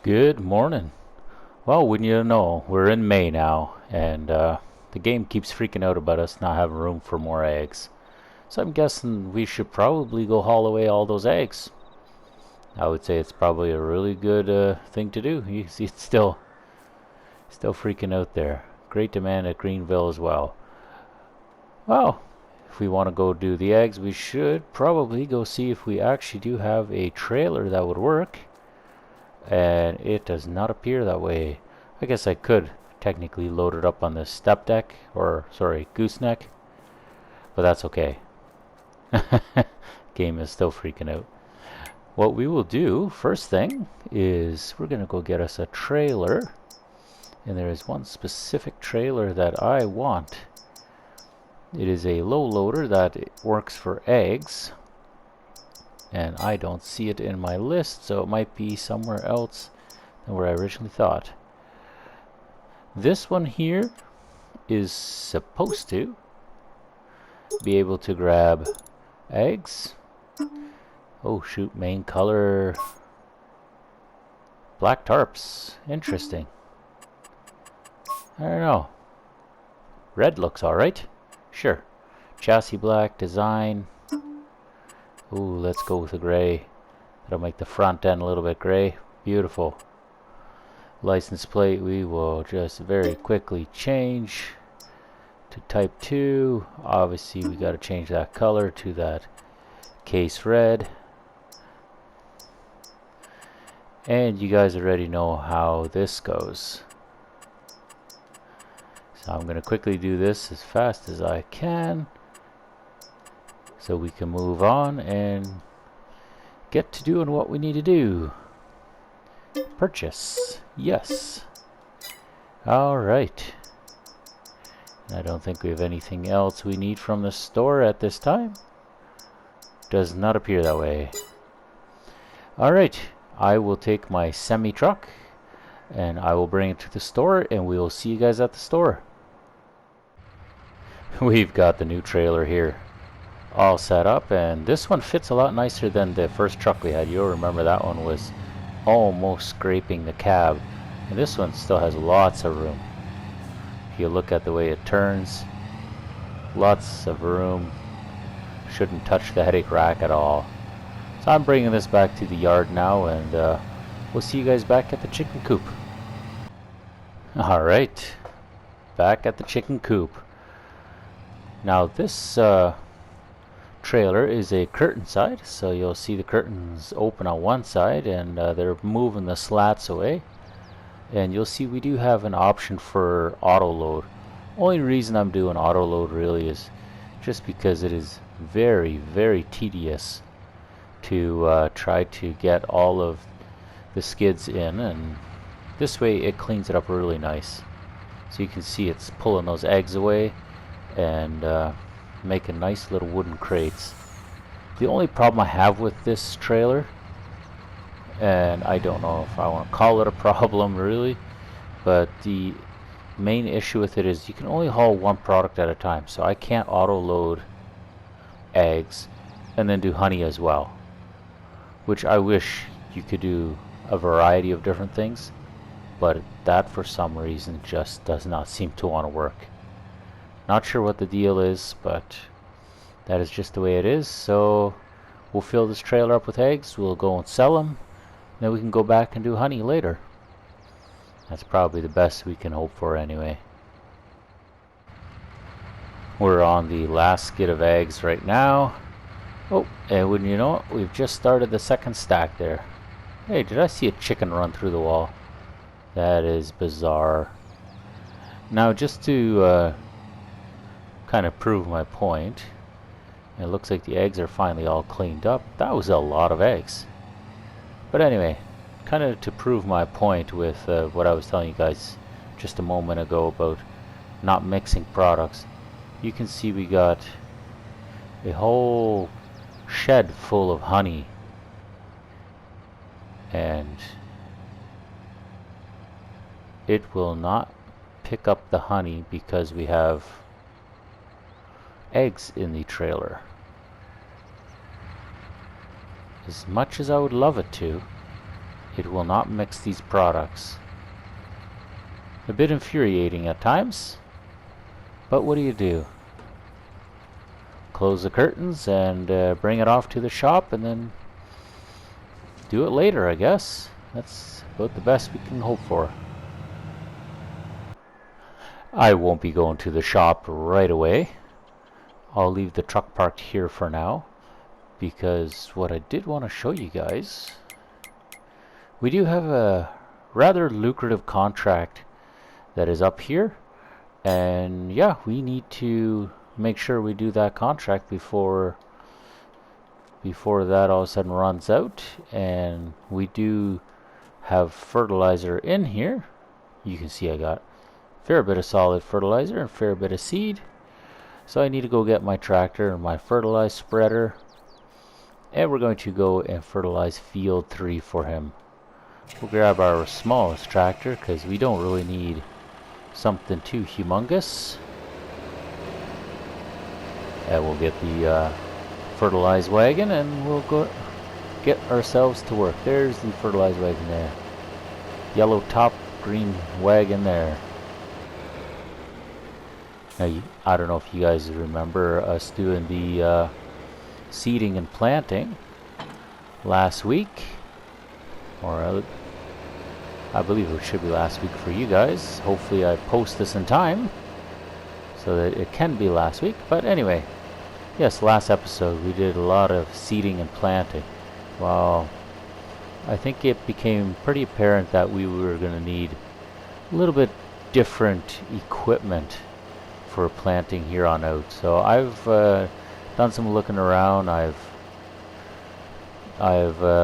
Good morning. Well, wouldn't you know, we're in May now, and the game keeps freaking out about us not having room for more eggs. So I'm guessing we should probably go haul away all those eggs. I would say it's probably a really good thing to do. You see, it's still freaking out there. Great demand at Greenville as well. Well, if we want to go do the eggs, we should probably go see if we actually do have a trailer that would work. And it does not appear that way. I guess I could technically load it up on the step deck, or sorry, gooseneck, but that's okay. Game is still freaking out. What we will do first thing is we're gonna go get us a trailer, and there is one specific trailer that I want. It is a low loader that works for eggs, and I don't see it in my list, so it might be somewhere else than where I originally thought. This one here is supposed to be able to grab eggs. Oh shoot, main color black tarps. Interesting. I don't know. Red looks alright. Sure. Chassis black, design. Ooh, let's go with the gray. That'll make the front end a little bit gray. Beautiful. License plate we will just very quickly change to type 2. Obviously we got to change that color to that case red. And you guys already know how this goes. So I'm going to quickly do this as fast as I can, so we can move on and get to doing what we need to do. Purchase. Yes. Alright. I don't think we have anything else we need from the store at this time. Does not appear that way. Alright. I will take my semi-truck and I will bring it to the store, and we will see you guys at the store. We've got the new trailer here all set up, and this one fits a lot nicer than the first truck we had. You'll remember that one was almost scraping the cab, and this one still has lots of room. If you look at the way it turns, lots of room. Shouldn't touch the headache rack at all. So I'm bringing this back to the yard now, and we'll see you guys back at the chicken coop. Alright, back at the chicken coop. Now this trailer is a curtain side, so you'll see the curtains open on one side, and they're moving the slats away. And you'll see we do have an option for auto load. Only reason I'm doing auto load really is just because it is very, very tedious to try to get all of the skids in, and this way it cleans it up really nice. So you can see it's pulling those eggs away and making nice little wooden crates. The only problem I have with this trailer, and I don't know if I want to call it a problem really, but the main issue with it is you can only haul one product at a time. So I can't auto load eggs and then do honey as well, which I wish you could do a variety of different things, but that for some reason just does not seem to want to work. Not sure what the deal is, but that is just the way it is. So we'll fill this trailer up with eggs, we'll go and sell them, then we can go back and do honey later. That's probably the best we can hope for anyway. We're on the last skid of eggs right now. Oh, and wouldn't you know it, we've just started the second stack there. Hey, did I see a chicken run through the wall? That is bizarre. Now, just to kind of prove my point, it looks like the eggs are finally all cleaned up. That was a lot of eggs. But anyway, kind of to prove my point with what I was telling you guys just a moment ago about not mixing products, you can see we got a whole shed full of honey, and it will not pick up the honey because we have eggs in the trailer. As much as I would love it to, it will not mix these products. A bit infuriating at times, but what do? Close the curtains and bring it off to the shop and then do it later, I guess. That's about the best we can hope for. I won't be going to the shop right away. I'll leave the truck parked here for now, because what I did want to show you guys, we do have a rather lucrative contract that is up here, and yeah, we need to make sure we do that contract before that all of a sudden runs out. And we do have fertilizer in here. You can see I got a fair bit of solid fertilizer and a fair bit of seed, so I need to go get my tractor and my fertilize spreader, and we're going to go and fertilize field 3 for him. We'll grab our smallest tractor because we don't really need something too humongous, and we'll get the fertilize wagon and we'll go get ourselves to work. There's the fertilize wagon there, yellow top, green wagon there. Now, I don't know if you guys remember us doing the seeding and planting last week, or I believe it should be last week for you guys. Hopefully I post this in time so that it can be last week. But anyway, yes, last episode we did a lot of seeding and planting. Well, I think it became pretty apparent that we were going to need a little bit different equipment for planting here on out. So I've done some looking around. I've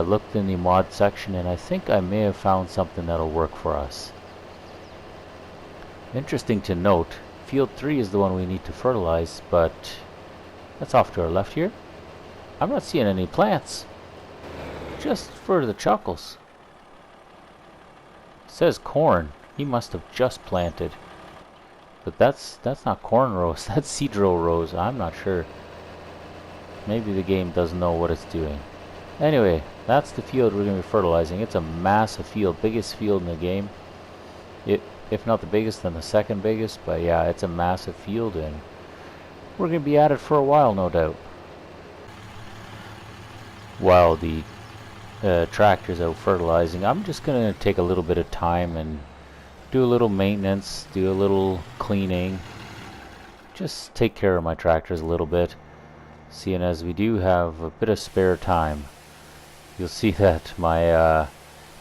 looked in the mod section, and I think I may have found something that'll work for us. Interesting to note, field 3 is the one we need to fertilize, but that's off to our left here. I'm not seeing any plants, just for the chuckles. It says corn. He must have just planted. But that's not corn rows, that's cedro rows. I'm not sure. Maybe the game doesn't know what it's doing. Anyway, that's the field we're going to be fertilizing. It's a massive field, biggest field in the game. If not the biggest, then the second biggest. But yeah, it's a massive field, and we're going to be at it for a while, no doubt. While the tractor's out fertilizing, I'm just going to take a little bit of time and do a little maintenance, do a little cleaning, just take care of my tractors a little bit, seeing as we do have a bit of spare time. You'll see that my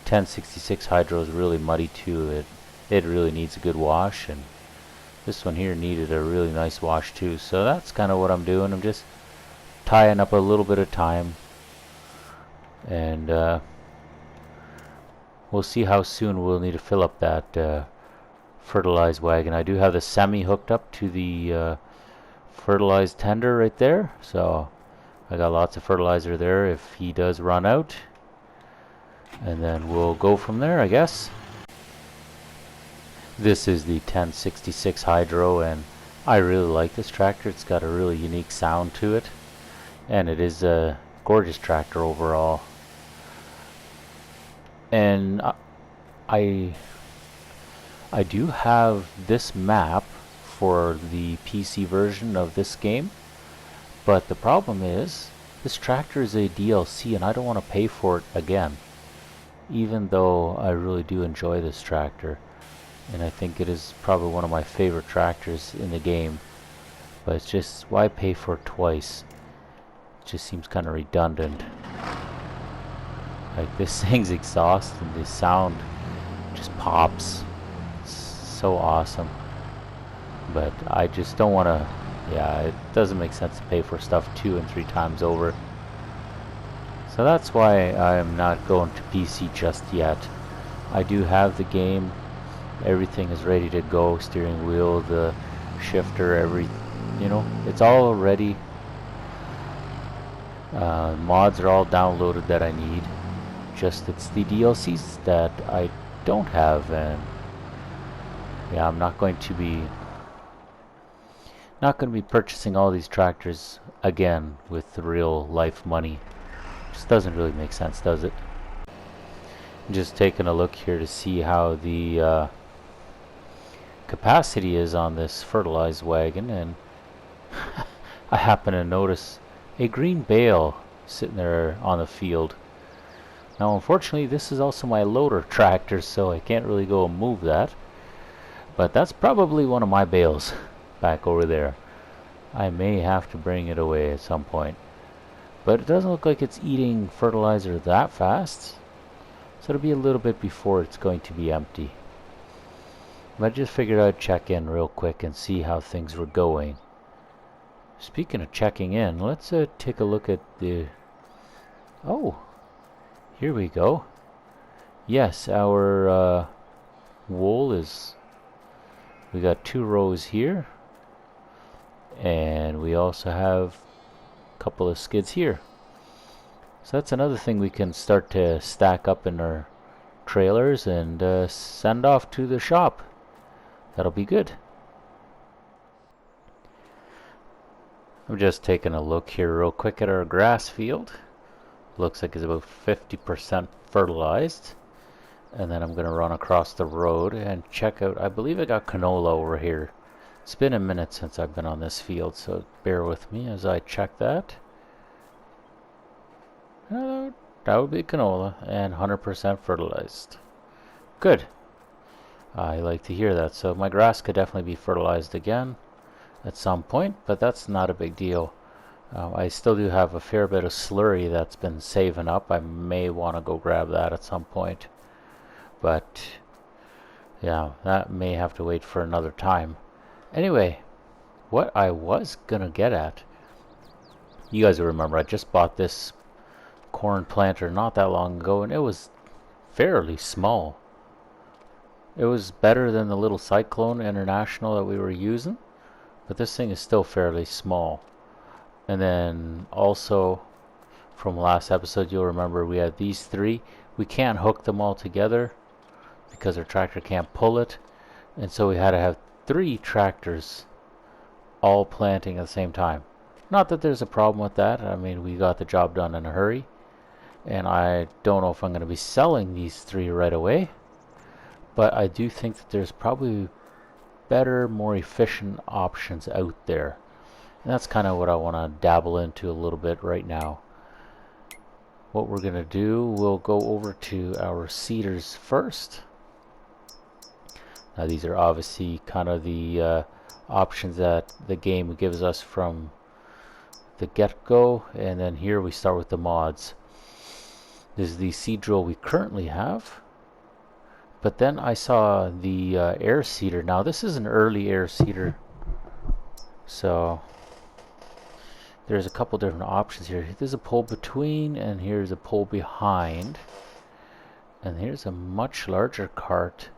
1066 hydro is really muddy too. It really needs a good wash, and this one here needed a really nice wash too. So that's kind of what I'm doing. I'm just tying up a little bit of time, and we'll see how soon we'll need to fill up that fertilize wagon. I do have the semi hooked up to the fertilize tender right there, so I got lots of fertilizer there if he does run out, and then we'll go from there, I guess. This is the 1066 hydro, and I really like this tractor. It's got a really unique sound to it, and it is a gorgeous tractor overall. And I do have this map for the PC version of this game, but the problem is this tractor is a DLC and I don't want to pay for it again, even though I really do enjoy this tractor and I think it is probably one of my favorite tractors in the game. But it's just, why pay for it twice? It just seems kind of redundant. Like, this thing's exhaust and the sound just pops. It's so awesome. But I just don't want to, yeah, it doesn't make sense to pay for stuff 2 and 3 times over. So that's why I'm not going to PC just yet. I do have the game. Everything is ready to go. Steering wheel, the shifter, it's all ready. Mods are all downloaded that I need. Just it's the DLCs that I don't have, and yeah, I'm not going to be purchasing all these tractors again with the real life money. Just doesn't really make sense, does it? Just taking a look here to see how the capacity is on this fertilized wagon, and I happen to notice a green bale sitting there on the field. Now unfortunately this is also my loader tractor, so I can't really go and move that, but that's probably one of my bales back over there. I may have to bring it away at some point, but it doesn't look like it's eating fertilizer that fast, so it'll be a little bit before it's going to be empty. I just figured I'd check in real quick and see how things were going. Speaking of checking in, let's take a look at the... Oh, here we go. Yes, our wool is... We got 2 rows here, and we also have a couple of skids here. So that's another thing we can start to stack up in our trailers and send off to the shop. That'll be good. I'm just taking a look here real quick at our grass field. Looks like it's about 50% fertilized. And then I'm going to run across the road and check out, I believe I got canola over here. It's been a minute since I've been on this field, so bear with me as I check that. That would be canola and 100% fertilized. Good. I like to hear that. So my grass could definitely be fertilized again at some point, but that's not a big deal. I still do have a fair bit of slurry that's been saving up. I may want to go grab that at some point, but yeah, that may have to wait for another time. Anyway, what I was gonna get at, you guys will remember I just bought this corn planter not that long ago, and it was fairly small. It was better than the little Cyclone International that we were using, but this thing is still fairly small. And then also from last episode, you'll remember we had these 3. We can't hook them all together because our tractor can't pull it, and so we had to have 3 tractors all planting at the same time. Not that there's a problem with that. I mean, we got the job done in a hurry, and I don't know if I'm going to be selling these 3 right away, but I do think that there's probably better, more efficient options out there. And that's kind of what I want to dabble into a little bit right now. What we're going to do, we'll go over to our seeders first. Now these are obviously kind of the options that the game gives us from the get-go, and then here we start with the mods. This is the seed drill we currently have. But then I saw the air seeder. Now this is an early air seeder, so there's a couple different options here. There's a pull between, and here's a pull behind, and here's a much larger cart.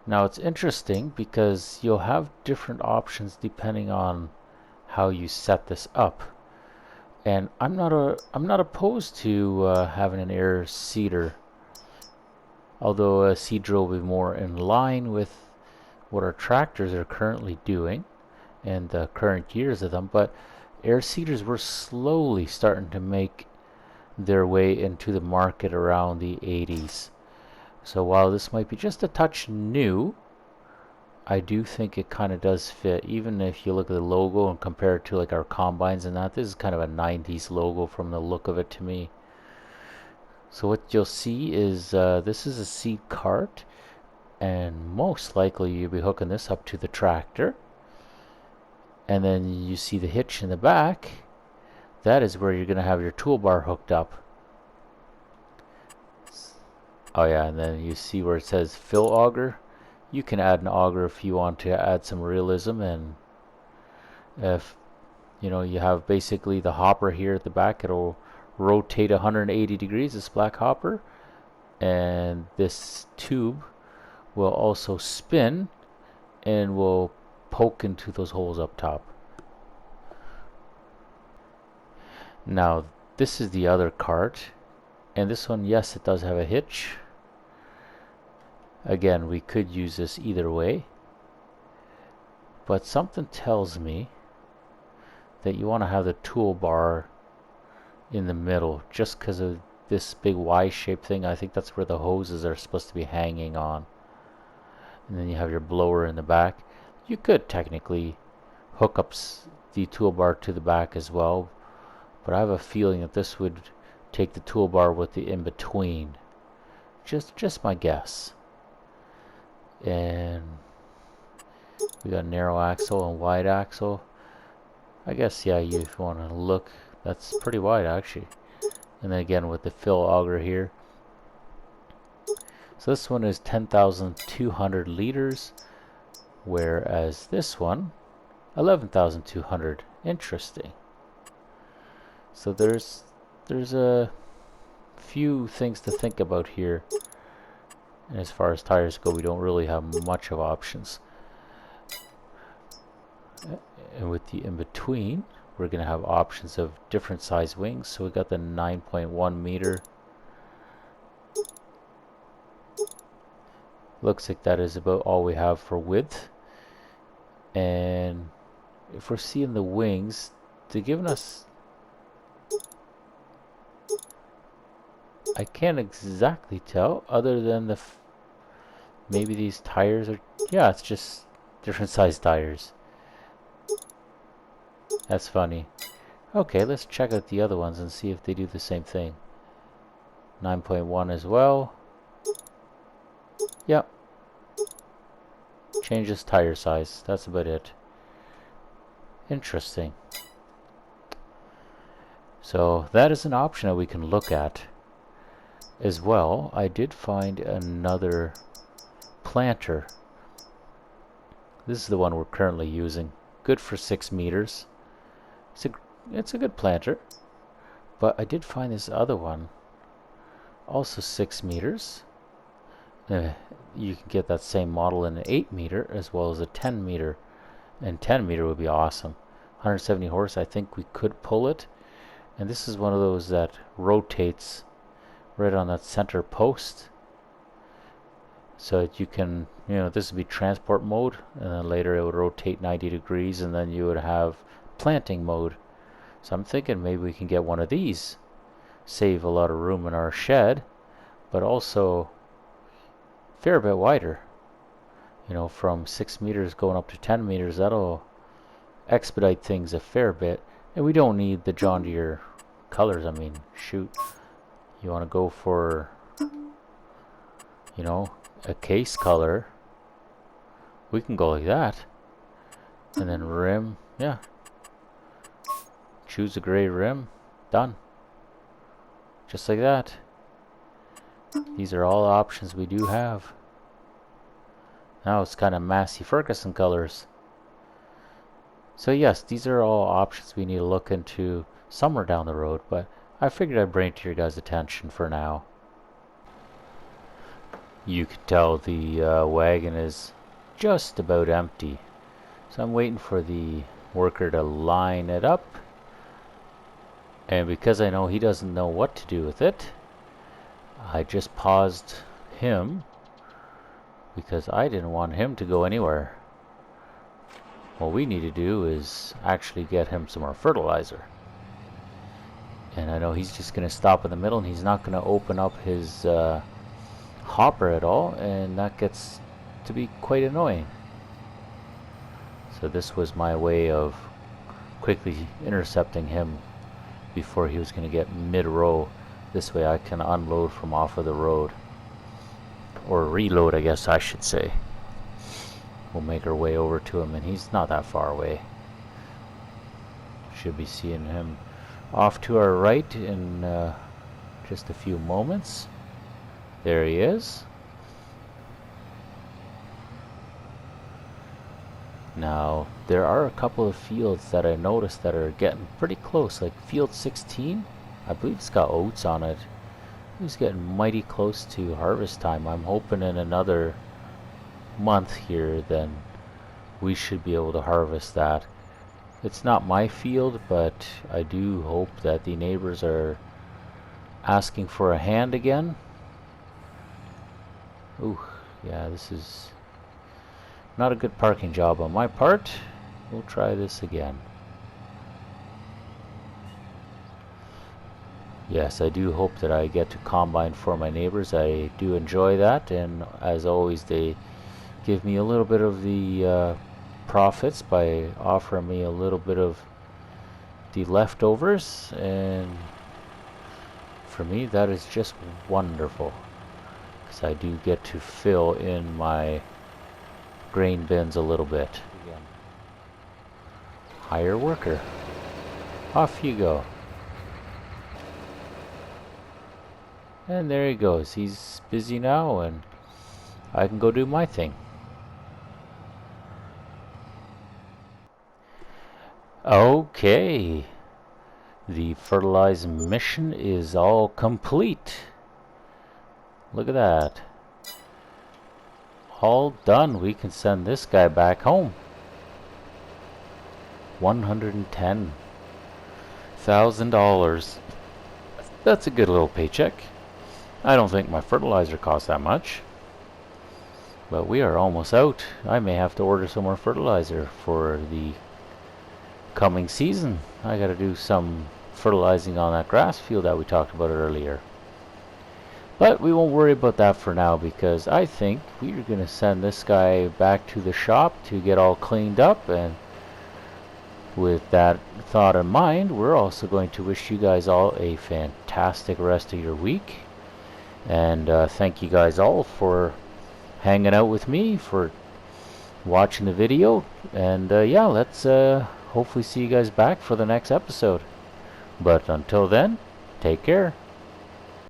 Now it's interesting because you'll have different options depending on how you set this up, and I'm not opposed to having an air seeder. Although a seed drill will be more in line with what our tractors are currently doing and the current years of them, but air seeders were slowly starting to make their way into the market around the 80s. So while this might be just a touch new, I do think it kind of does fit. Even if you look at the logo and compare it to like our combines and that, this is kind of a 90s logo from the look of it to me. So what you'll see is this is a seed cart, and most likely you'll be hooking this up to the tractor, and then you see the hitch in the back. That is where you're going to have your toolbar hooked up. Oh yeah, and then you see where it says fill auger. You can add an auger if you want to add some realism, and if you know you have basically the hopper here at the back, it'll rotate 180 degrees, this black hopper, and this tube will also spin and will poke into those holes up top. Now this is the other cart, and this one, yes, it does have a hitch. Again, we could use this either way, but something tells me that you want to have the toolbar in the middle just because of this big Y-shaped thing. I think that's where the hoses are supposed to be hanging on. And then you have your blower in the back. You could technically hook up the toolbar to the back as well, but I have a feeling that this would take the toolbar with the in-between. Just my guess. And we got narrow axle and wide axle. I guess, yeah, you want to look, that's pretty wide actually. And then again with the fill auger here. So this one is 10,200 liters, whereas this one 11,200. Interesting. So there's a few things to think about here. And as far as tires go, we don't really have much of options. And with the in-between, we're going to have options of different size wings. So we got the 9.1 meter. Looks like that is about all we have for width. And if we're seeing the wings, they're giving us, I can't exactly tell, other than the maybe these tires are, yeah, it's just different size tires. That's funny. Okay, let's check out the other ones and see if they do the same thing. 9.1 as well. Yep. Changes tire size. That's about it. Interesting. So that is an option that we can look at as well. I did find another planter. This is the one we're currently using. Good for 6 meters. It's a good planter. But I did find this other one, also 6 meters. You can get that same model in an 8 meter as well as a 10 meter. And 10 meter would be awesome. 170 horse, I think we could pull it. And this is one of those that rotates right on that center post. So that you can, you know, this would be transport mode, and then later it would rotate 90 degrees, and then you would have planting mode. So I'm thinking maybe we can get one of these. Save a lot of room in our shed, but also a fair bit wider. You know, from 6 meters going up to 10 meters, that'll expedite things a fair bit. And we don't need the John Deere colors. I mean, shoot, you want to go for, you know, a case color, we can go like that. And then rim, yeah, choose a gray rim, done, just like that. These are all options we do have. Now it's kind of Massey Ferguson colors. So yes, these are all options we need to look into somewhere down the road, but I figured I'd bring it to your guys' attention for now. You can tell the wagon is just about empty. So I'm waiting for the worker to line it up. And because I know he doesn't know what to do with it, I just paused him because I didn't want him to go anywhere. What we need to do is actually get him some more fertilizer. And I know he's just going to stop in the middle and he's not going to open up his hopper at all, and that gets to be quite annoying. So this was my way of quickly intercepting him before he was going to get mid-row. This way I can unload from off of the road, or reload, I guess I should say. We'll make our way over to him, and he's not that far away. Should be seeing him off to our right in just a few moments. There he is. Now, there are a couple of fields that I noticed that are getting pretty close, like field 16. I believe it's got oats on it. It's getting mighty close to harvest time. I'm hoping in another month here, then we should be able to harvest that. It's not my field, but I do hope that the neighbors are asking for a hand again. Ooh, yeah, this is not a good parking job on my part. We'll try this again. Yes, I do hope that I get to combine for my neighbors. I do enjoy that, and as always, they give me a little bit of the profits by offering me a little bit of the leftovers, and for me that is just wonderful, because I do get to fill in my grain bins a little bit. Hire worker. Off you go. And there he goes. He's busy now, and I can go do my thing. Okay. The fertilizing mission is all complete. Look at that. All done. We can send this guy back home. $110,000. That's a good little paycheck. I don't think my fertilizer costs that much. But we are almost out. I may have to order some more fertilizer for the coming season. I gotta do some fertilizing on that grass field that we talked about earlier. But we won't worry about that for now, because I think we're gonna send this guy back to the shop to get all cleaned up, and with that thought in mind, we're also going to wish you guys all a fantastic rest of your week. And thank you guys all for hanging out with me, for watching the video. And yeah, let's hopefully see you guys back for the next episode. But until then, take care.